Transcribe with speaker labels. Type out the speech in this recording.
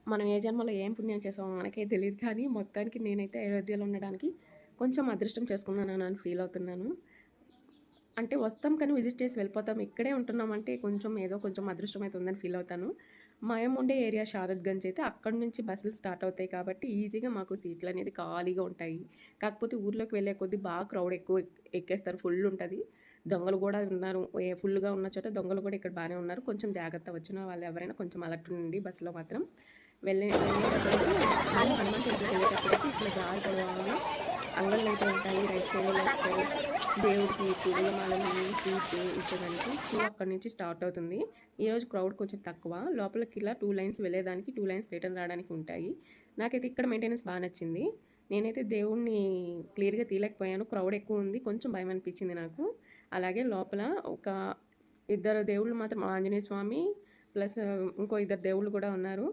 Speaker 1: మనం ఏ జన్మలో ఏం పుణ్యం చేసామో మనకే తెలీదు కానీ, మొత్తానికి నేనైతే అయోధ్యలో ఉండడానికి కొంచెం అదృష్టం చేసుకున్నానని ఫీల్ అవుతున్నాను. అంటే వస్తాం కానీ విజిట్ చేసి వెళ్ళిపోతాం. ఇక్కడే ఉంటున్నామంటే కొంచెం ఏదో కొంచెం అదృష్టం అయితే ఉందని ఫీల్ అవుతాను. మేము ఉండే ఏరియా షాదత్‌గంజ్ అయితే అక్కడి నుంచి బస్సులు స్టార్ట్ అవుతాయి కాబట్టి ఈజీగా మాకు సీట్లనేది ఖాళీగా ఉంటాయి. కాకపోతే ఊర్లోకి వెళ్ళే కొద్దీ బాగా క్రౌడ్ ఎక్కువ ఎక్కేస్తారు. ఫుల్ ఉంటది. దొంగలు గూడా ఉన్నారు. ఫుల్‌గా ఉన్న చోట దొంగలు కూడా ఇక్కడ బానే ఉన్నారు. కొంచెం జాగ్రత్త వచ్చిన వాళ్ళు ఎవరైనా కొంచెం అలర్ట్ ఉండండి బస్సులో మాత్రం. వెళ్ళేటప్పుడైతే మేము హనుమాన్ టెంపుల్‌కెళ్ళేటప్పుడైతే ఇట్లా దారి పొడవునా అంగళ్ళైతే ఉంటాయి. రైట్ సైడ్, లెఫ్ట్ సైడ్ దేవుడికి పువ్వుల మాలలు, స్వీట్స్ ఇచ్చేదానికి క్యూ అక్కడి నుంచి స్టార్ట్ అవుతుంది. ఈరోజు క్రౌడ్ కొంచెం తక్కువ. లోపలికి ఇలా 2 లైన్స్ వెళ్ళేదానికి, 2 లైన్స్ రిటర్న్ రావడానికి ఉంటాయి. నాకైతే ఇక్కడ మెయింటెనెన్స్ బా నచ్చింది. నేనైతే దేవుడిని క్లియర్‌గా తీయలేకపోయాను. క్రౌడ్ ఎక్కువ ఉంది. కొంచెం భయం అనిపించింది నాకు. అలాగే లోపల ఇద్దరు దేవుళ్ళు మాత్రం ఆంజనేయ స్వామి ప్లస్ ఇంకో ఇద్దరు దేవుళ్ళు కూడా ఉన్నారు.